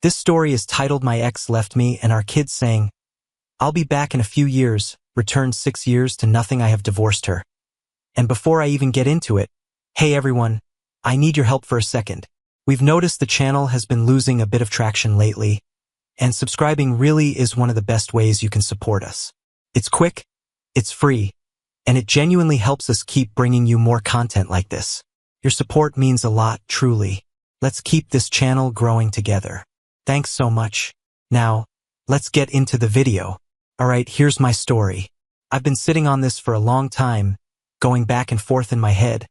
This story is titled My Ex Left Me and Our Kids Saying, I'll be back in a few years, returned 6 years to nothing, I have divorced her. And before I even get into it, hey everyone, I need your help for a second. We've noticed the channel has been losing a bit of traction lately, and subscribing really is one of the best ways you can support us. It's quick, it's free, and it genuinely helps us keep bringing you more content like this. Your support means a lot, truly. Let's keep this channel growing together. Thanks so much. Now, let's get into the video. Alright, here's my story. I've been sitting on this for a long time, going back and forth in my head,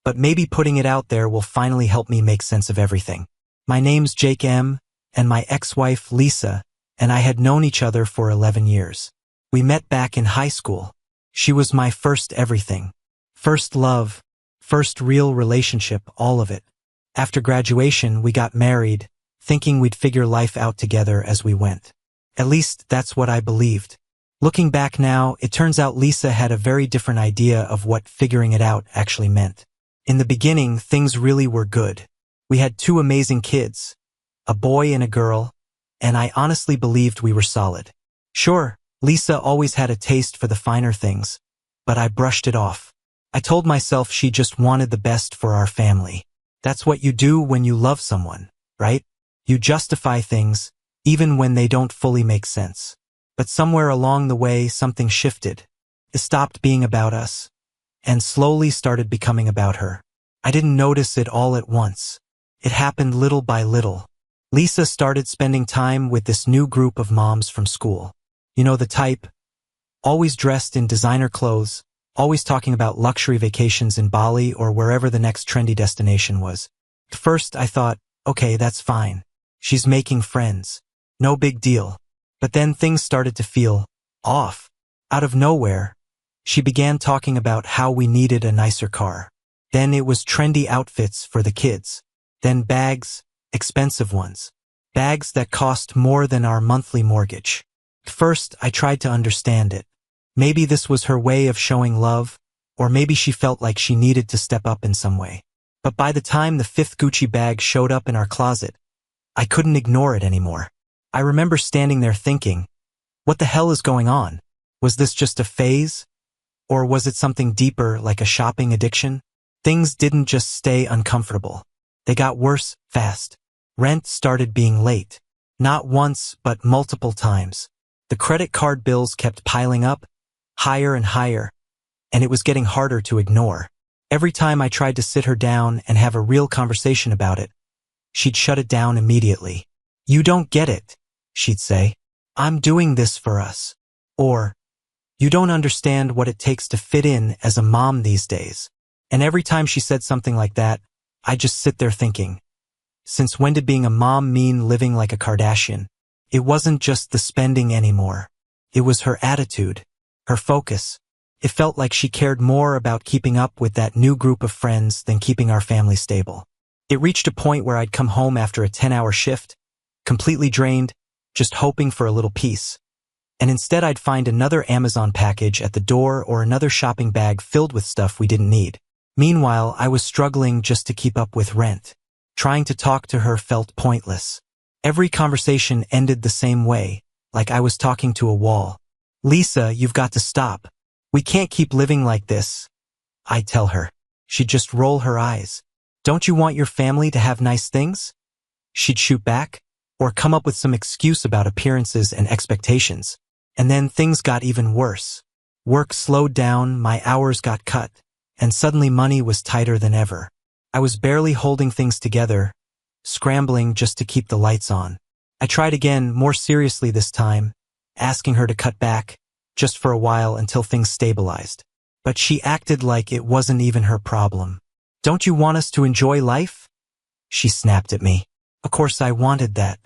but maybe putting it out there will finally help me make sense of everything. My name's Jake M, and my ex-wife Lisa and I had known each other for 11 years. We met back in high school. She was my first everything. First love, first real relationship, all of it. After graduation, we got married, thinking we'd figure life out together as we went. At least that's what I believed. Looking back now, it turns out Lisa had a very different idea of what figuring it out actually meant. In the beginning, things really were good. We had 2 amazing kids, a boy and a girl, and I honestly believed we were solid. Sure, Lisa always had a taste for the finer things, but I brushed it off. I told myself she just wanted the best for our family. That's what you do when you love someone, right? You justify things, even when they don't fully make sense. But somewhere along the way, something shifted. It stopped being about us, and slowly started becoming about her. I didn't notice it all at once. It happened little by little. Lisa started spending time with this new group of moms from school. You know the type, always dressed in designer clothes, always talking about luxury vacations in Bali or wherever the next trendy destination was. At first I thought, okay, that's fine. She's making friends. No big deal. But then things started to feel off. Out of nowhere, she began talking about how we needed a nicer car. Then it was trendy outfits for the kids. Then bags, expensive ones. Bags that cost more than our monthly mortgage. At first, I tried to understand it. Maybe this was her way of showing love, or maybe she felt like she needed to step up in some way. But by the time the 5th Gucci bag showed up in our closet, I couldn't ignore it anymore. I remember standing there thinking, what the hell is going on? Was this just a phase? Or was it something deeper, like a shopping addiction? Things didn't just stay uncomfortable. They got worse, fast. Rent started being late. Not once, but multiple times. The credit card bills kept piling up, higher and higher, and it was getting harder to ignore. Every time I tried to sit her down and have a real conversation about it, she'd shut it down immediately. You don't get it, she'd say. I'm doing this for us. Or, you don't understand what it takes to fit in as a mom these days. And every time she said something like that, I'd just sit there thinking, since when did being a mom mean living like a Kardashian? It wasn't just the spending anymore. It was her attitude, her focus. It felt like she cared more about keeping up with that new group of friends than keeping our family stable. It reached a point where I'd come home after a 10-hour shift, completely drained, just hoping for a little peace. And instead I'd find another Amazon package at the door or another shopping bag filled with stuff we didn't need. Meanwhile, I was struggling just to keep up with rent. Trying to talk to her felt pointless. Every conversation ended the same way, like I was talking to a wall. Lisa, you've got to stop. We can't keep living like this, I'd tell her. She'd just roll her eyes. Don't you want your family to have nice things? She'd shoot back, or come up with some excuse about appearances and expectations. And then things got even worse. Work slowed down, my hours got cut, and suddenly money was tighter than ever. I was barely holding things together, scrambling just to keep the lights on. I tried again, more seriously this time, asking her to cut back, just for a while until things stabilized. But she acted like it wasn't even her problem. Don't you want us to enjoy life? She snapped at me. Of course I wanted that.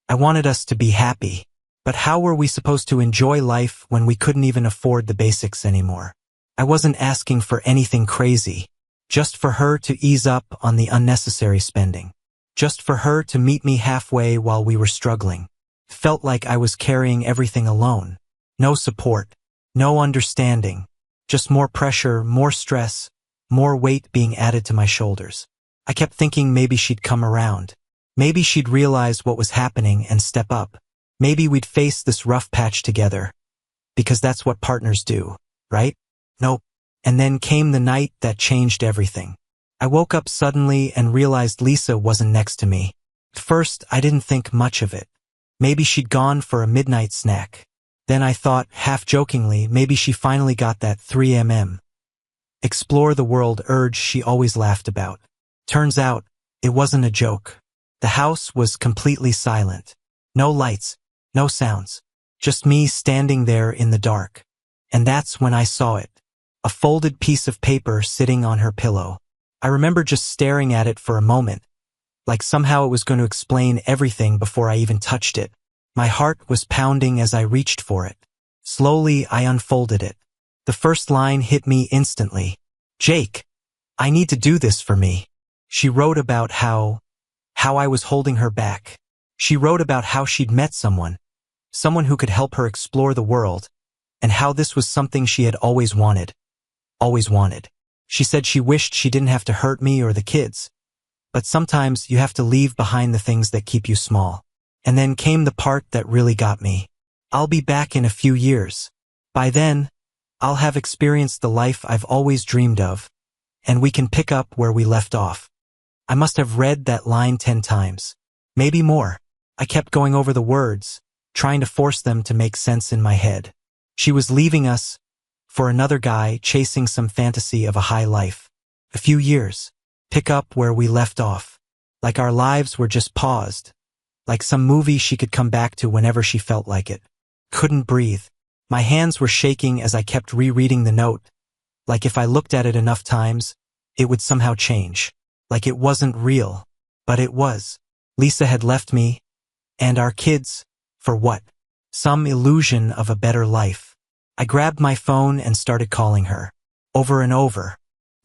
I wanted us to be happy. But how were we supposed to enjoy life when we couldn't even afford the basics anymore? I wasn't asking for anything crazy. Just for her to ease up on the unnecessary spending. Just for her to meet me halfway while we were struggling. Felt like I was carrying everything alone. No support. No understanding. Just more pressure, more stress, more weight being added to my shoulders. I kept thinking maybe she'd come around. Maybe she'd realize what was happening and step up. Maybe we'd face this rough patch together. Because that's what partners do, right? Nope. And then came the night that changed everything. I woke up suddenly and realized Lisa wasn't next to me. At first, I didn't think much of it. Maybe she'd gone for a midnight snack. Then I thought, half-jokingly, maybe she finally got that 3mm. Explore the world urge she always laughed about. Turns out, it wasn't a joke. The house was completely silent. No lights, no sounds. Just me standing there in the dark. And that's when I saw it. A folded piece of paper sitting on her pillow. I remember just staring at it for a moment, like somehow it was going to explain everything before I even touched it. My heart was pounding as I reached for it. Slowly, I unfolded it. The first line hit me instantly. Jake, I need to do this for me. She wrote about how I was holding her back. She wrote about how she'd met someone who could help her explore the world, and how this was something she had always wanted. Always wanted. She said she wished she didn't have to hurt me or the kids. But sometimes you have to leave behind the things that keep you small. And then came the part that really got me. I'll be back in a few years. By then, I'll have experienced the life I've always dreamed of, and we can pick up where we left off. I must have read that line 10 times. Maybe more. I kept going over the words, trying to force them to make sense in my head. She was leaving us for another guy chasing some fantasy of a high life. A few years. Pick up where we left off. Like our lives were just paused. Like some movie she could come back to whenever she felt like it. Couldn't breathe. My hands were shaking as I kept rereading the note. Like if I looked at it enough times, it would somehow change. Like it wasn't real. But it was. Lisa had left me, and our kids, for what? Some illusion of a better life. I grabbed my phone and started calling her. Over and over.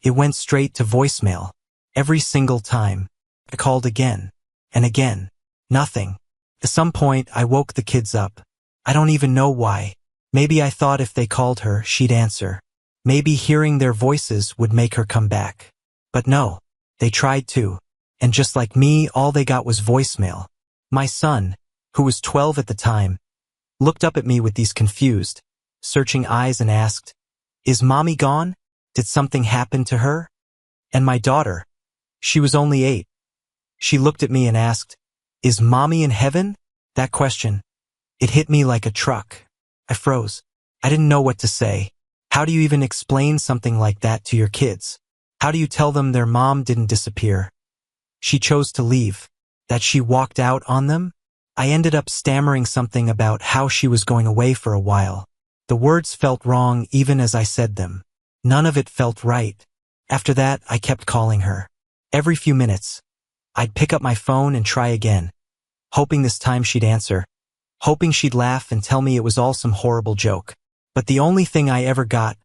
It went straight to voicemail. Every single time. I called again. And again. Nothing. At some point, I woke the kids up. I don't even know why. Maybe I thought if they called her, she'd answer. Maybe hearing their voices would make her come back. But no. They tried to. And just like me, all they got was voicemail. My son, who was 12 at the time, looked up at me with these confused, searching eyes and asked, "Is Mommy gone? Did something happen to her?" And my daughter, she was only 8. She looked at me and asked, "Is Mommy in heaven?" That question, it hit me like a truck. I froze. I didn't know what to say. How do you even explain something like that to your kids? How do you tell them their mom didn't disappear? She chose to leave. That she walked out on them? I ended up stammering something about how she was going away for a while. The words felt wrong even as I said them. None of it felt right. After that, I kept calling her. Every few minutes, I'd pick up my phone and try again, hoping this time she'd answer, hoping she'd laugh and tell me it was all some horrible joke. But the only thing I ever got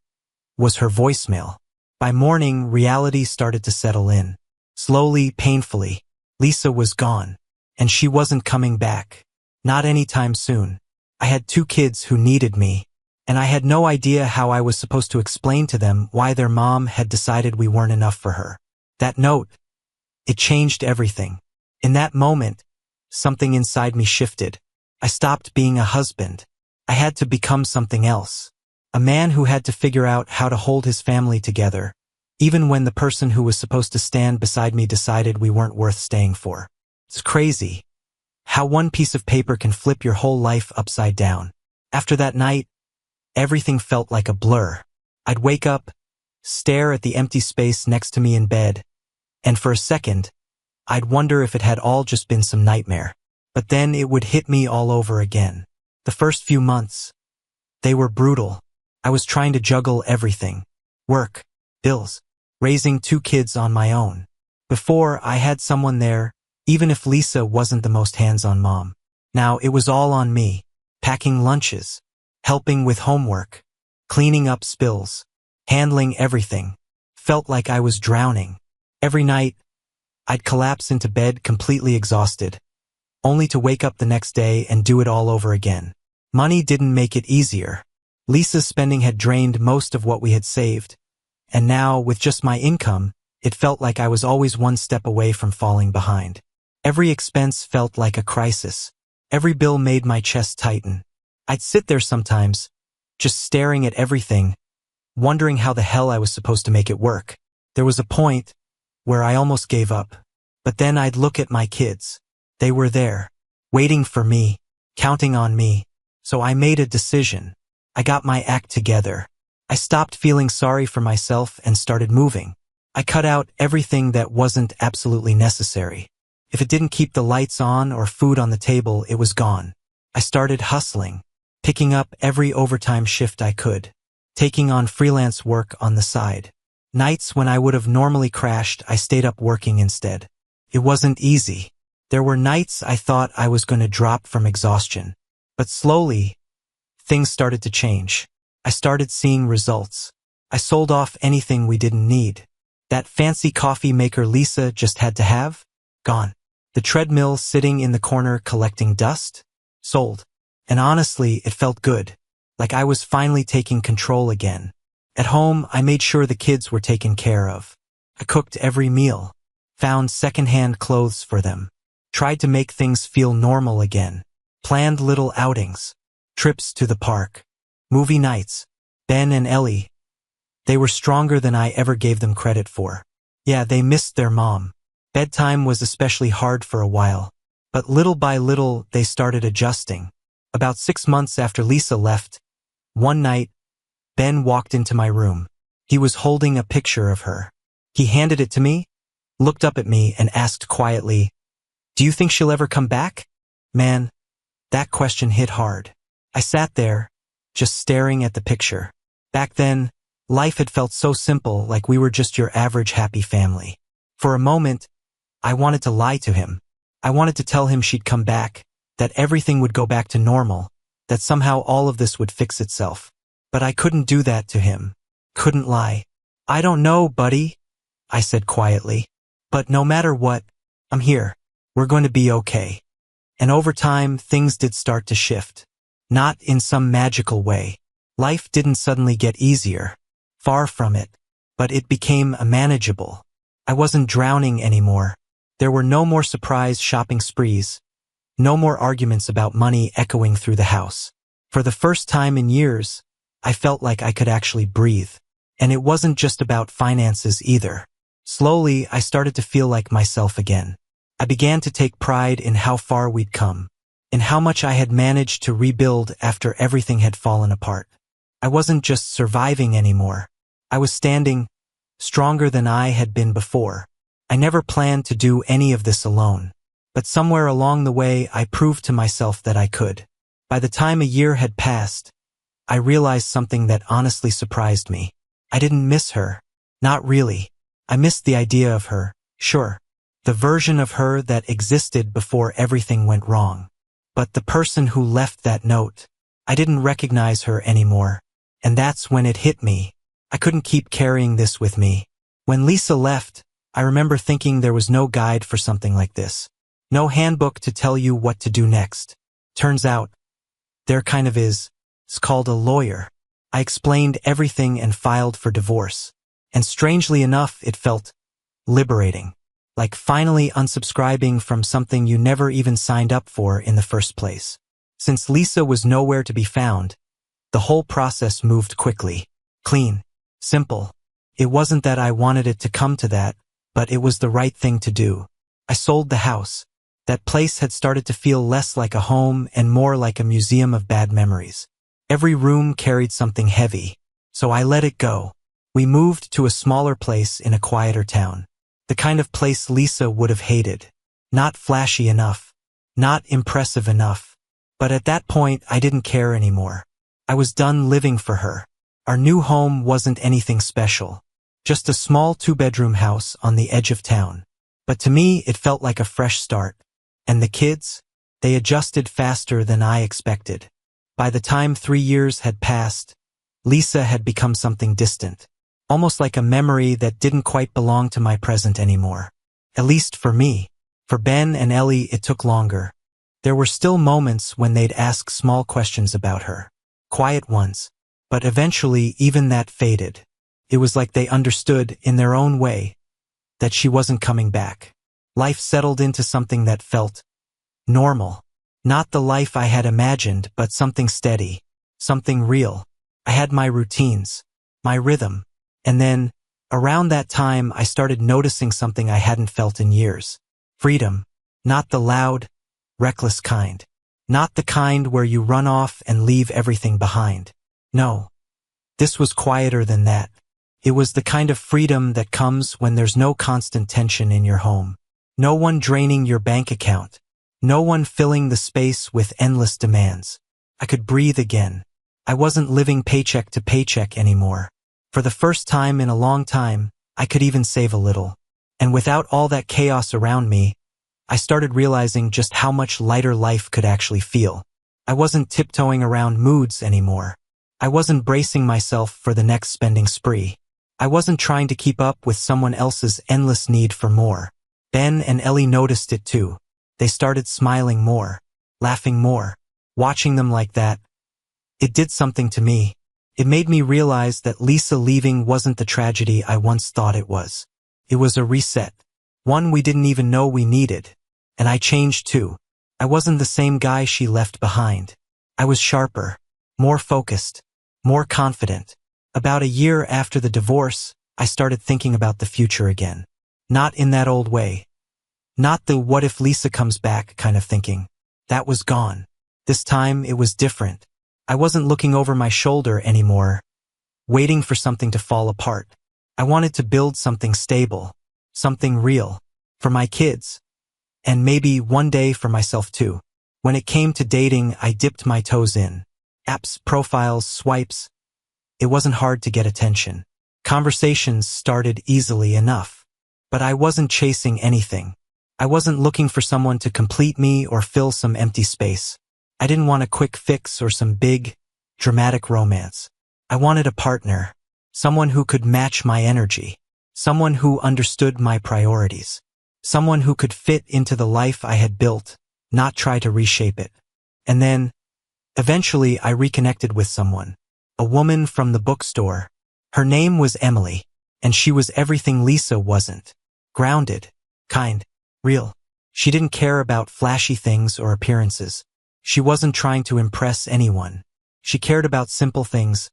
was her voicemail. By morning, reality started to settle in. Slowly, painfully, Lisa was gone, and she wasn't coming back. Not anytime soon. I had 2 kids who needed me, and I had no idea how I was supposed to explain to them why their mom had decided we weren't enough for her. That note, it changed everything. In that moment, something inside me shifted. I stopped being a husband. I had to become something else. A man who had to figure out how to hold his family together, even when the person who was supposed to stand beside me decided we weren't worth staying for. It's crazy how one piece of paper can flip your whole life upside down. After that night, everything felt like a blur. I'd wake up, stare at the empty space next to me in bed, and for a second, I'd wonder if it had all just been some nightmare. But then it would hit me all over again. The first few months, they were brutal. I was trying to juggle everything. Work, bills, raising 2 kids on my own. Before, I had someone there, even if Lisa wasn't the most hands-on mom. Now it was all on me. Packing lunches, helping with homework, cleaning up spills, handling everything. Felt like I was drowning. Every night, I'd collapse into bed completely exhausted, only to wake up the next day and do it all over again. Money didn't make it easier. Lisa's spending had drained most of what we had saved, and now, with just my income, it felt like I was always one step away from falling behind. Every expense felt like a crisis. Every bill made my chest tighten. I'd sit there sometimes, just staring at everything, wondering how the hell I was supposed to make it work. There was a point where I almost gave up. But then I'd look at my kids. They were there, waiting for me, counting on me. So I made a decision. I got my act together. I stopped feeling sorry for myself and started moving. I cut out everything that wasn't absolutely necessary. If it didn't keep the lights on or food on the table, it was gone. I started hustling, picking up every overtime shift I could, taking on freelance work on the side. Nights when I would have normally crashed, I stayed up working instead. It wasn't easy. There were nights I thought I was going to drop from exhaustion. But slowly, things started to change. I started seeing results. I sold off anything we didn't need. That fancy coffee maker Lisa just had to have? Gone. The treadmill sitting in the corner collecting dust? Sold. And honestly, it felt good. Like I was finally taking control again. At home, I made sure the kids were taken care of. I cooked every meal. Found secondhand clothes for them. Tried to make things feel normal again. Planned little outings. Trips to the park. Movie nights. Ben and Ellie. They were stronger than I ever gave them credit for. Yeah, they missed their mom. Bedtime was especially hard for a while. But little by little, they started adjusting. About 6 months after Lisa left, one night, Ben walked into my room. He was holding a picture of her. He handed it to me, looked up at me, and asked quietly, "Do you think she'll ever come back?" Man, that question hit hard. I sat there, just staring at the picture. Back then, life had felt so simple, like we were just your average happy family. For a moment, I wanted to lie to him. I wanted to tell him she'd come back, that everything would go back to normal, that somehow all of this would fix itself. But I couldn't do that to him. Couldn't lie. "I don't know, buddy," I said quietly. "But no matter what, I'm here. We're going to be okay." And over time, things did start to shift. Not in some magical way. Life didn't suddenly get easier. Far from it. But it became manageable. I wasn't drowning anymore. There were no more surprise shopping sprees. No more arguments about money echoing through the house. For the first time in years, I felt like I could actually breathe. And it wasn't just about finances either. Slowly, I started to feel like myself again. I began to take pride in how far we'd come, in how much I had managed to rebuild after everything had fallen apart. I wasn't just surviving anymore. I was standing stronger than I had been before. I never planned to do any of this alone. But somewhere along the way, I proved to myself that I could. By the time a year had passed, I realized something that honestly surprised me. I didn't miss her. Not really. I missed the idea of her, sure. The version of her that existed before everything went wrong. But the person who left that note, I didn't recognize her anymore. And that's when it hit me. I couldn't keep carrying this with me. When Lisa left, I remember thinking there was no guide for something like this. No handbook to tell you what to do next. Turns out, there kind of is. It's called a lawyer. I explained everything and filed for divorce. And strangely enough, it felt liberating. Like finally unsubscribing from something you never even signed up for in the first place. Since Lisa was nowhere to be found, the whole process moved quickly. Clean. Simple. It wasn't that I wanted it to come to that, but it was the right thing to do. I sold the house. That place had started to feel less like a home and more like a museum of bad memories. Every room carried something heavy, so I let it go. We moved to a smaller place in a quieter town. The kind of place Lisa would have hated. Not flashy enough. Not impressive enough. But at that point, I didn't care anymore. I was done living for her. Our new home wasn't anything special. Just a small 2-bedroom house on the edge of town. But to me, it felt like a fresh start. And the kids? They adjusted faster than I expected. By the time 3 years had passed, Lisa had become something distant. Almost like a memory that didn't quite belong to my present anymore. At least for me. For Ben and Ellie, it took longer. There were still moments when they'd ask small questions about her. Quiet ones. But eventually, even that faded. It was like they understood, in their own way, that she wasn't coming back. Life settled into something that felt normal. Not the life I had imagined, but something steady, something real. I had my routines, my rhythm. And then, around that time, I started noticing something I hadn't felt in years. Freedom. Not the loud, reckless kind. Not the kind where you run off and leave everything behind. No. This was quieter than that. It was the kind of freedom that comes when there's no constant tension in your home. No one draining your bank account. No one filling the space with endless demands. I could breathe again. I wasn't living paycheck to paycheck anymore. For the first time in a long time, I could even save a little. And without all that chaos around me, I started realizing just how much lighter life could actually feel. I wasn't tiptoeing around moods anymore. I wasn't bracing myself for the next spending spree. I wasn't trying to keep up with someone else's endless need for more. Ben and Ellie noticed it too. They started smiling more, laughing more. Watching them like that, it did something to me. It made me realize that Lisa leaving wasn't the tragedy I once thought it was. It was a reset. One we didn't even know we needed. And I changed too. I wasn't the same guy she left behind. I was sharper, more focused, more confident. About a year after the divorce, I started thinking about the future again. Not in that old way. Not the what if Lisa comes back kind of thinking. That was gone. This time it was different. I wasn't looking over my shoulder anymore, waiting for something to fall apart. I wanted to build something stable, something real, for my kids, and maybe one day for myself too. When it came to dating, I dipped my toes in. Apps, profiles, swipes. It wasn't hard to get attention. Conversations started easily enough. But I wasn't chasing anything. I wasn't looking for someone to complete me or fill some empty space. I didn't want a quick fix or some big, dramatic romance. I wanted a partner, someone who could match my energy, someone who understood my priorities, someone who could fit into the life I had built, not try to reshape it. And then, eventually I reconnected with someone, a woman from the bookstore. Her name was Emily, and she was everything Lisa wasn't. Grounded, kind, real. She didn't care about flashy things or appearances. She wasn't trying to impress anyone. She cared about simple things.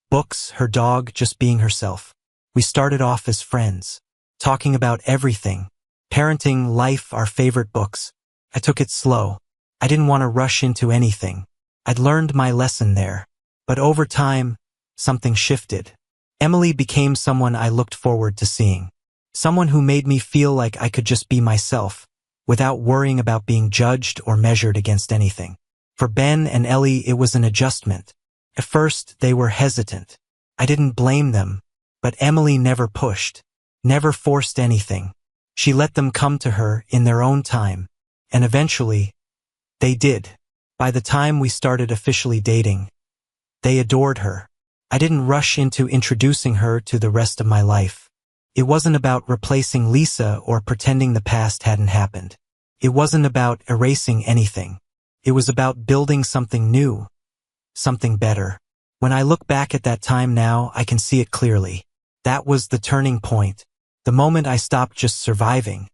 Books, her dog, just being herself. We started off as friends, talking about everything. Parenting, life, our favorite books. I took it slow. I didn't want to rush into anything. I'd learned my lesson there. But over time, something shifted. Emily became someone I looked forward to seeing. Someone who made me feel like I could just be myself, without worrying about being judged or measured against anything. For Ben and Ellie, it was an adjustment. At first, they were hesitant. I didn't blame them, but Emily never pushed, never forced anything. She let them come to her in their own time, and eventually, they did. By the time we started officially dating, they adored her. I didn't rush into introducing her to the rest of my life. It wasn't about replacing Lisa or pretending the past hadn't happened. It wasn't about erasing anything. It was about building something new, something better. When I look back at that time now, I can see it clearly. That was the turning point, the moment I stopped just surviving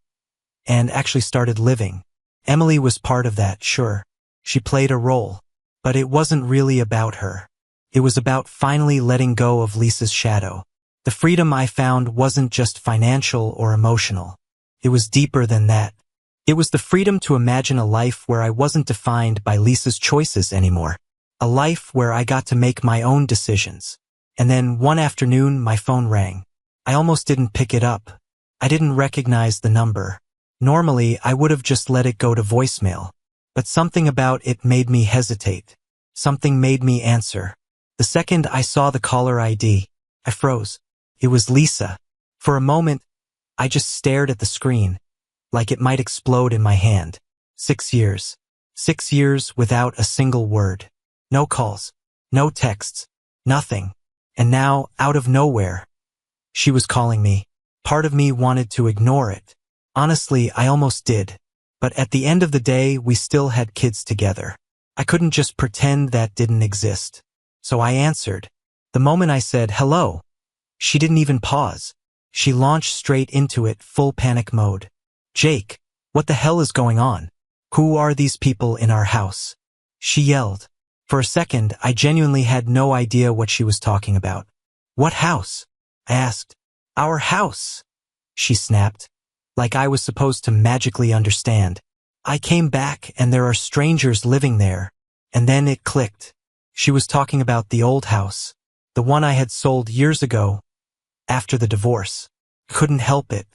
and actually started living. Emily was part of that, sure. She played a role, but it wasn't really about her. It was about finally letting go of Lisa's shadow. The freedom I found wasn't just financial or emotional. It was deeper than that. It was the freedom to imagine a life where I wasn't defined by Lisa's choices anymore. A life where I got to make my own decisions. And then one afternoon, my phone rang. I almost didn't pick it up. I didn't recognize the number. Normally, I would have just let it go to voicemail. But something about it made me hesitate. Something made me answer. The second I saw the caller ID, I froze. It was Lisa. For a moment, I just stared at the screen, like it might explode in my hand. 6 years. 6 years without a single word. No calls. No texts. Nothing. And now, out of nowhere, she was calling me. Part of me wanted to ignore it. Honestly, I almost did. But at the end of the day, we still had kids together. I couldn't just pretend that didn't exist. So I answered. The moment I said, hello, she didn't even pause. She launched straight into it, full panic mode. Jake, what the hell is going on? Who are these people in our house? She yelled. For a second, I genuinely had no idea what she was talking about. What house? I asked. Our house, she snapped, like I was supposed to magically understand. I came back and there are strangers living there, and then it clicked. She was talking about the old house, the one I had sold years ago, after the divorce. Couldn't help it.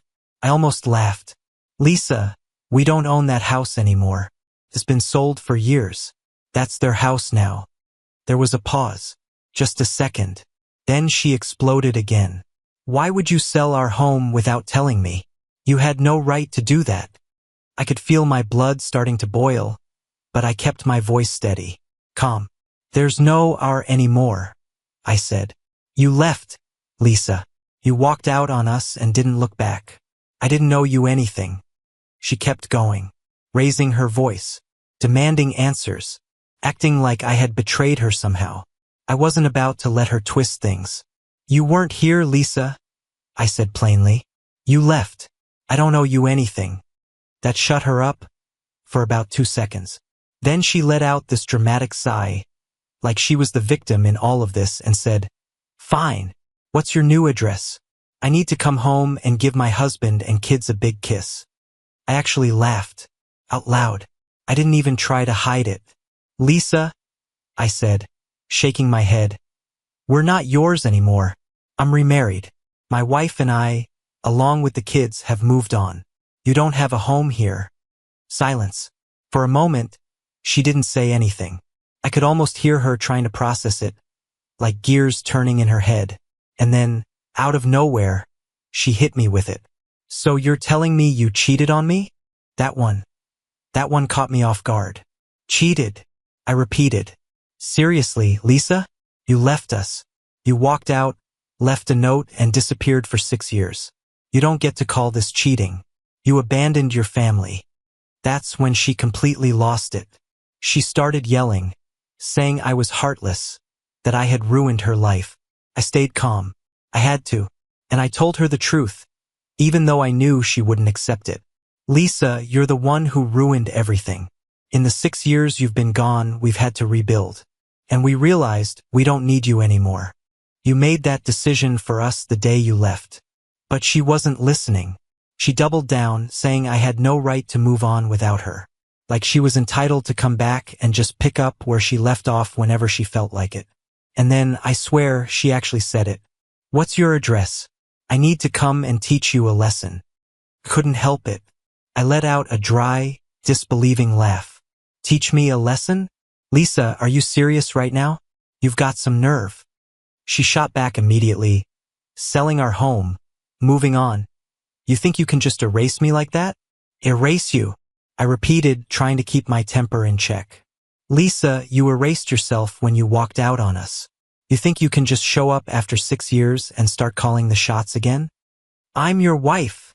I almost laughed. Lisa, we don't own that house anymore. It's been sold for years. That's their house now. There was a pause. Just a second. Then she exploded again. Why would you sell our home without telling me? You had no right to do that. I could feel my blood starting to boil, but I kept my voice steady. Calm. There's no our anymore, I said. You left, Lisa. You walked out on us and didn't look back. I didn't owe you anything. She kept going, raising her voice, demanding answers, acting like I had betrayed her somehow. I wasn't about to let her twist things. You weren't here, Lisa, I said plainly. You left. I don't owe you anything. That shut her up for about 2 seconds. Then she let out this dramatic sigh, like she was the victim in all of this, and said, Fine. What's your new address? I need to come home and give my husband and kids a big kiss. I actually laughed, out loud. I didn't even try to hide it. Lisa, I said, shaking my head, we're not yours anymore. I'm remarried. My wife and I, along with the kids, have moved on. You don't have a home here. Silence. For a moment, she didn't say anything. I could almost hear her trying to process it, like gears turning in her head. And then, out of nowhere, she hit me with it. So you're telling me you cheated on me? That one caught me off guard. Cheated, I repeated. Seriously, Lisa? You left us. You walked out, left a note, and disappeared for 6 years. You don't get to call this cheating. You abandoned your family. That's when she completely lost it. She started yelling, saying I was heartless, that I had ruined her life. I stayed calm. I had to. And I told her the truth, even though I knew she wouldn't accept it. Lisa, you're the one who ruined everything. In the 6 years you've been gone, we've had to rebuild. And we realized we don't need you anymore. You made that decision for us the day you left. But she wasn't listening. She doubled down, saying I had no right to move on without her. Like she was entitled to come back and just pick up where she left off whenever she felt like it. And then, I swear, she actually said it. What's your address? I need to come and teach you a lesson. Couldn't help it. I let out a dry, disbelieving laugh. Teach me a lesson? Lisa, are you serious right now? You've got some nerve. She shot back immediately. Selling our home. Moving on. You think you can just erase me like that? Erase you, I repeated, trying to keep my temper in check. Lisa, you erased yourself when you walked out on us. You think you can just show up after 6 years and start calling the shots again? I'm your wife,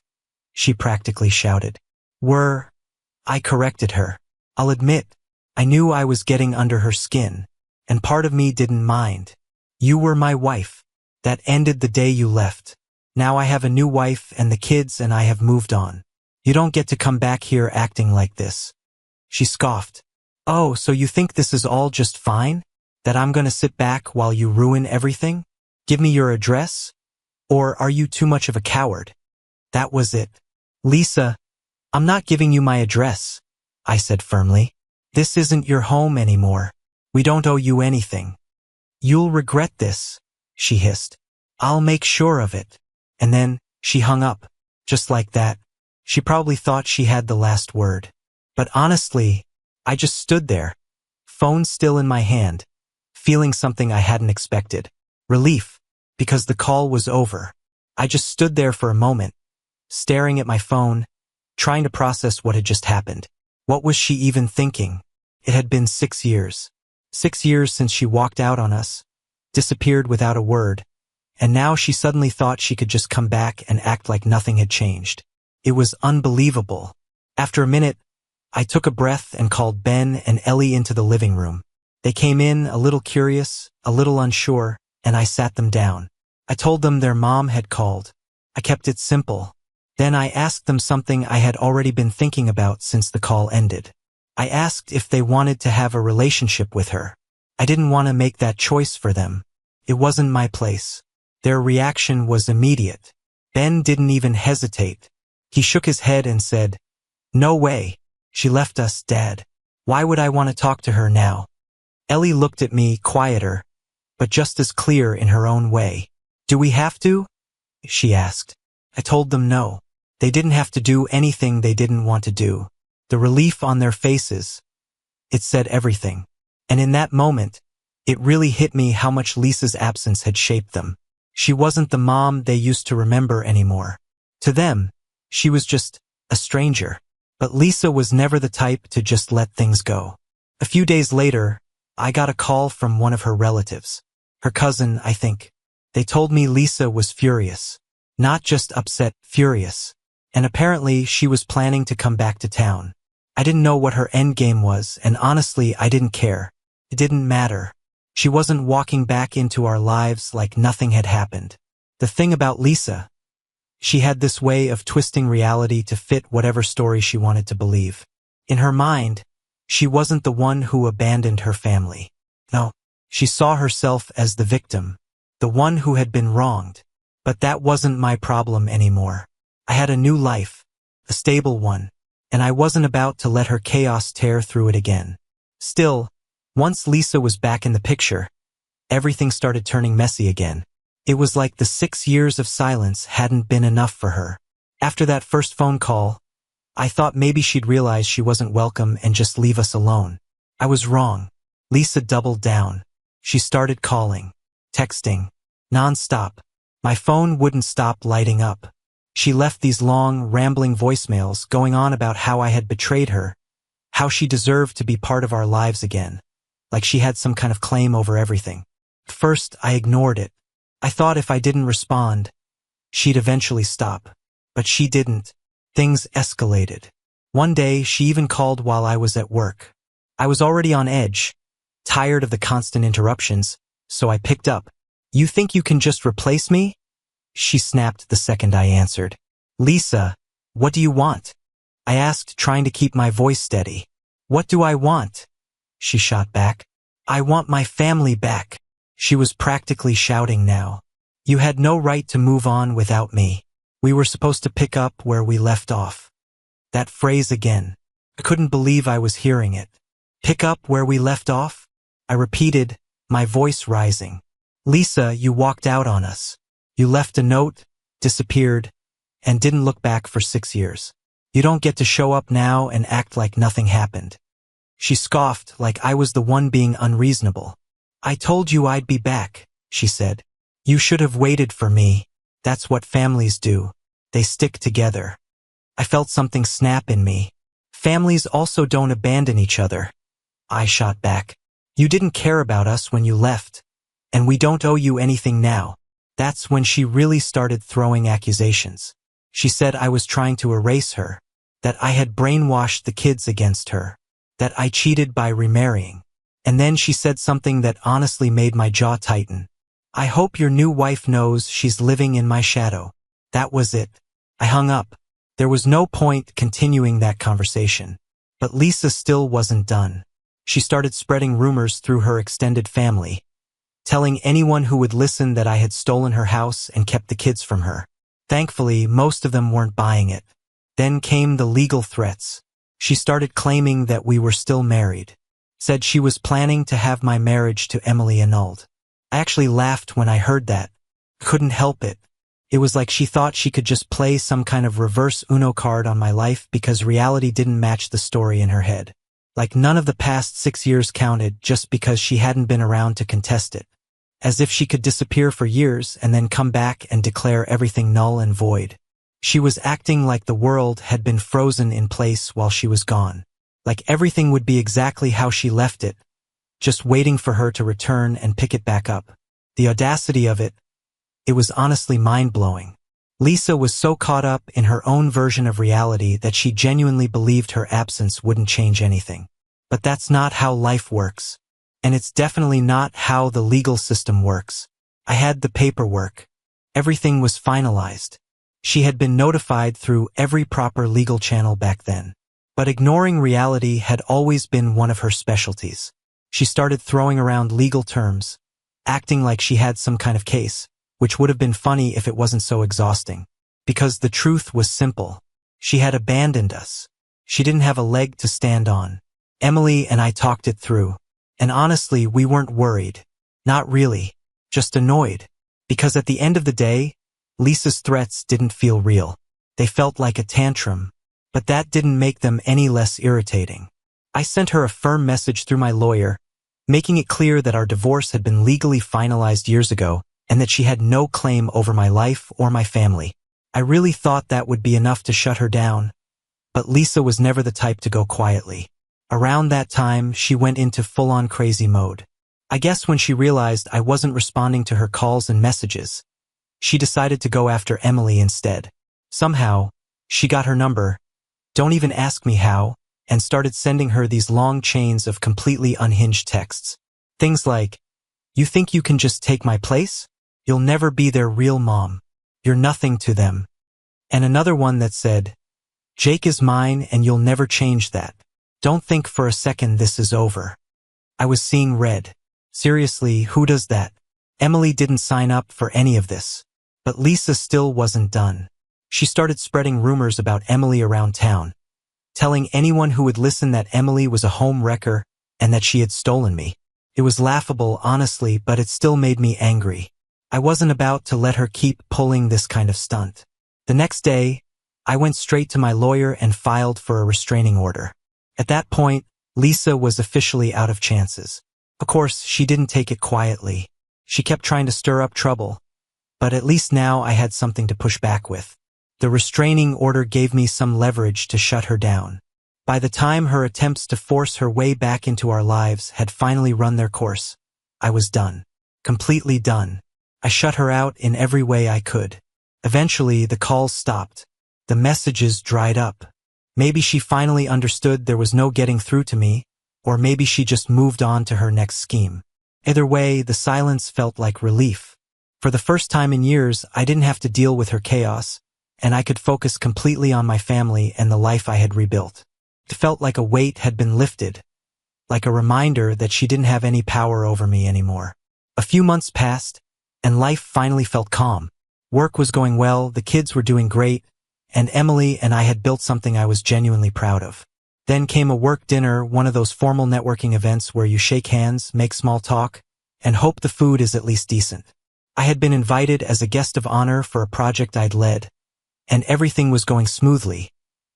she practically shouted. I corrected her. I'll admit, I knew I was getting under her skin, and part of me didn't mind. You were my wife. That ended the day you left. Now I have a new wife and the kids, and I have moved on. You don't get to come back here acting like this. She scoffed. Oh, so you think this is all just fine? That I'm gonna sit back while you ruin everything? Give me your address? Or are you too much of a coward? That was it. Lisa, I'm not giving you my address, I said firmly. This isn't your home anymore. We don't owe you anything. You'll regret this, she hissed. I'll make sure of it. And then, she hung up. Just like that. She probably thought she had the last word. But honestly, I just stood there, phone still in my hand, feeling something I hadn't expected. Relief, because the call was over. I just stood there for a moment, staring at my phone, trying to process what had just happened. What was she even thinking? It had been 6 years. 6 years since she walked out on us, disappeared without a word, and now she suddenly thought she could just come back and act like nothing had changed. It was unbelievable. After a minute, I took a breath and called Ben and Ellie into the living room. They came in, a little curious, a little unsure, and I sat them down. I told them their mom had called. I kept it simple. Then I asked them something I had already been thinking about since the call ended. I asked if they wanted to have a relationship with her. I didn't want to make that choice for them. It wasn't my place. Their reaction was immediate. Ben didn't even hesitate. He shook his head and said, "No way. She left us, Dad. Why would I want to talk to her now?" Ellie looked at me, quieter, but just as clear in her own way. "Do we have to?" she asked. I told them no. They didn't have to do anything they didn't want to do. The relief on their faces, it said everything. And in that moment, it really hit me how much Lisa's absence had shaped them. She wasn't the mom they used to remember anymore. To them, she was just a stranger. But Lisa was never the type to just let things go. A few days later, I got a call from one of her relatives. Her cousin, I think. They told me Lisa was furious. Not just upset, furious. And apparently she was planning to come back to town. I didn't know what her endgame was, and honestly, I didn't care. It didn't matter. She wasn't walking back into our lives like nothing had happened. The thing about Lisa, she had this way of twisting reality to fit whatever story she wanted to believe. In her mind, she wasn't the one who abandoned her family. No, she saw herself as the victim, the one who had been wronged. But that wasn't my problem anymore. I had a new life, a stable one, and I wasn't about to let her chaos tear through it again. Still, once Lisa was back in the picture, everything started turning messy again. It was like the 6 years of silence hadn't been enough for her. After that first phone call, I thought maybe she'd realize she wasn't welcome and just leave us alone. I was wrong. Lisa doubled down. She started calling, texting, non-stop. My phone wouldn't stop lighting up. She left these long, rambling voicemails going on about how I had betrayed her, how she deserved to be part of our lives again, like she had some kind of claim over everything. At first, I ignored it. I thought if I didn't respond, she'd eventually stop. But she didn't. Things escalated. One day, she even called while I was at work. I was already on edge, tired of the constant interruptions, so I picked up. "You think you can just replace me?" she snapped the second I answered. "Lisa, what do you want?" I asked, trying to keep my voice steady. "What do I want?" she shot back. "I want my family back." She was practically shouting now. "You had no right to move on without me. We were supposed to pick up where we left off." That phrase again. I couldn't believe I was hearing it. "Pick up where we left off?" I repeated, my voice rising. "Lisa, you walked out on us. You left a note, disappeared, and didn't look back for 6 years. You don't get to show up now and act like nothing happened." She scoffed like I was the one being unreasonable. "I told you I'd be back," she said. "You should have waited for me. That's what families do. They stick together." I felt something snap in me. "Families also don't abandon each other," I shot back. "You didn't care about us when you left, and we don't owe you anything now." That's when she really started throwing accusations. She said I was trying to erase her, that I had brainwashed the kids against her, that I cheated by remarrying. And then she said something that honestly made my jaw tighten. "I hope your new wife knows she's living in my shadow." That was it. I hung up. There was no point continuing that conversation. But Lisa still wasn't done. She started spreading rumors through her extended family, telling anyone who would listen that I had stolen her house and kept the kids from her. Thankfully, most of them weren't buying it. Then came the legal threats. She started claiming that we were still married. Said she was planning to have my marriage to Emily annulled. I actually laughed when I heard that. Couldn't help it. It was like she thought she could just play some kind of reverse Uno card on my life because reality didn't match the story in her head. Like none of the past 6 years counted just because she hadn't been around to contest it. As if she could disappear for years and then come back and declare everything null and void. She was acting like the world had been frozen in place while she was gone. Like everything would be exactly how she left it, just waiting for her to return and pick it back up. The audacity of it, it was honestly mind-blowing. Lisa was so caught up in her own version of reality that she genuinely believed her absence wouldn't change anything. But that's not how life works. And it's definitely not how the legal system works. I had the paperwork. Everything was finalized. She had been notified through every proper legal channel back then. But ignoring reality had always been one of her specialties. She started throwing around legal terms, acting like she had some kind of case, which would have been funny if it wasn't so exhausting. Because the truth was simple. She had abandoned us. She didn't have a leg to stand on. Emily and I talked it through. And honestly, we weren't worried. Not really. Just annoyed. Because at the end of the day, Lisa's threats didn't feel real. They felt like a tantrum. But that didn't make them any less irritating. I sent her a firm message through my lawyer, making it clear that our divorce had been legally finalized years ago and that she had no claim over my life or my family. I really thought that would be enough to shut her down, but Lisa was never the type to go quietly. Around that time, she went into full-on crazy mode. I guess when she realized I wasn't responding to her calls and messages, she decided to go after Emily instead. Somehow, she got her number, don't even ask me how, and started sending her these long chains of completely unhinged texts. Things like, "You think you can just take my place? You'll never be their real mom. You're nothing to them." And another one that said, "Jake is mine and you'll never change that. Don't think for a second this is over." I was seeing red. Seriously, who does that? Emily didn't sign up for any of this. But Lisa still wasn't done. She started spreading rumors about Emily around town, telling anyone who would listen that Emily was a home wrecker and that she had stolen me. It was laughable, honestly, but it still made me angry. I wasn't about to let her keep pulling this kind of stunt. The next day, I went straight to my lawyer and filed for a restraining order. At that point, Lisa was officially out of chances. Of course, she didn't take it quietly. She kept trying to stir up trouble. But at least now I had something to push back with. The restraining order gave me some leverage to shut her down. By the time her attempts to force her way back into our lives had finally run their course, I was done. Completely done. I shut her out in every way I could. Eventually, the calls stopped. The messages dried up. Maybe she finally understood there was no getting through to me, or maybe she just moved on to her next scheme. Either way, the silence felt like relief. For the first time in years, I didn't have to deal with her chaos, and I could focus completely on my family and the life I had rebuilt. It felt like a weight had been lifted, like a reminder that she didn't have any power over me anymore. A few months passed, and life finally felt calm. Work was going well, the kids were doing great, and Emily and I had built something I was genuinely proud of. Then came a work dinner, one of those formal networking events where you shake hands, make small talk, and hope the food is at least decent. I had been invited as a guest of honor for a project I'd led, and everything was going smoothly,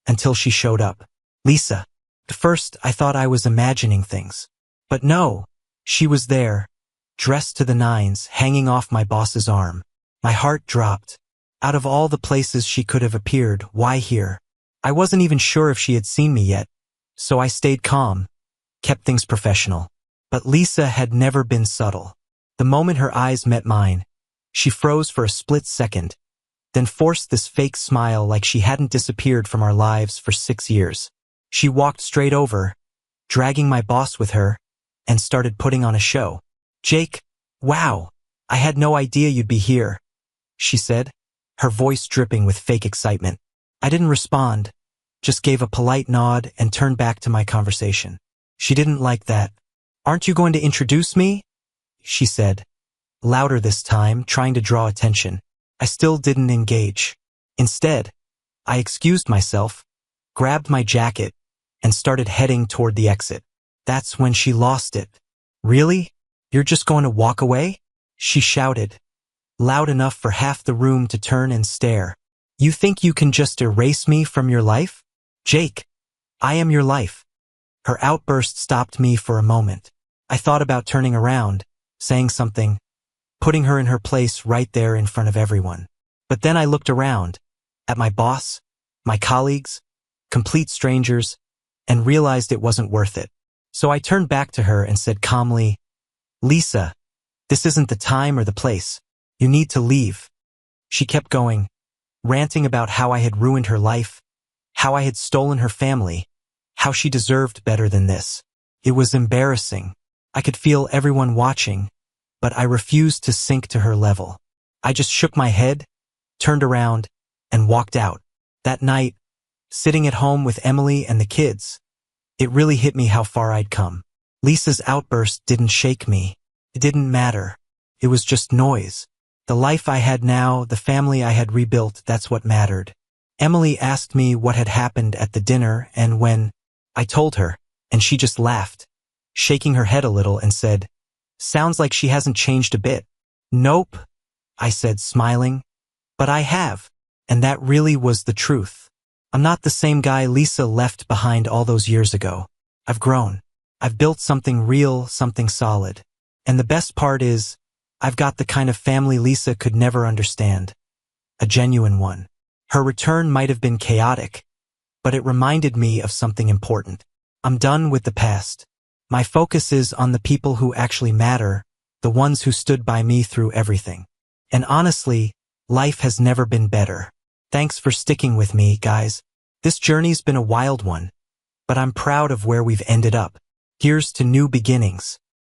until she showed up. Lisa. At first, I thought I was imagining things. But no, she was there, dressed to the nines, hanging off my boss's arm. My heart dropped. Out of all the places she could have appeared, why here? I wasn't even sure if she had seen me yet, so I stayed calm, kept things professional. But Lisa had never been subtle. The moment her eyes met mine, she froze for a split second, then forced this fake smile like she hadn't disappeared from our lives for 6 years. She walked straight over, dragging my boss with her, and started putting on a show. "Jake, wow, I had no idea you'd be here," she said, her voice dripping with fake excitement. I didn't respond, just gave a polite nod and turned back to my conversation. She didn't like that. "Aren't you going to introduce me?" she said, louder this time, trying to draw attention. I still didn't engage. Instead, I excused myself, grabbed my jacket, and started heading toward the exit. That's when she lost it. "Really? You're just going to walk away?" she shouted, loud enough for half the room to turn and stare. "You think you can just erase me from your life? Jake, I am your life." Her outburst stopped me for a moment. I thought about turning around, saying something, putting her in her place right there in front of everyone. But then I looked around, at my boss, my colleagues, complete strangers, and realized it wasn't worth it. So I turned back to her and said calmly, "Lisa, this isn't the time or the place. You need to leave." She kept going, ranting about how I had ruined her life, how I had stolen her family, how she deserved better than this. It was embarrassing. I could feel everyone watching, but I refused to sink to her level. I just shook my head, turned around, and walked out. That night, sitting at home with Emily and the kids, it really hit me how far I'd come. Lisa's outburst didn't shake me. It didn't matter. It was just noise. The life I had now, the family I had rebuilt, that's what mattered. Emily asked me what had happened at the dinner, and when I told her, and she just laughed, shaking her head a little and said, "Sounds like she hasn't changed a bit." "Nope," I said, smiling, "but I have." And that really was the truth. I'm not the same guy Lisa left behind all those years ago. I've grown. I've built something real, something solid. And the best part is, I've got the kind of family Lisa could never understand. A genuine one. Her return might have been chaotic, but it reminded me of something important. I'm done with the past. My focus is on the people who actually matter, the ones who stood by me through everything. And honestly, life has never been better. Thanks for sticking with me, guys. This journey's been a wild one, but I'm proud of where we've ended up. Here's to new beginnings.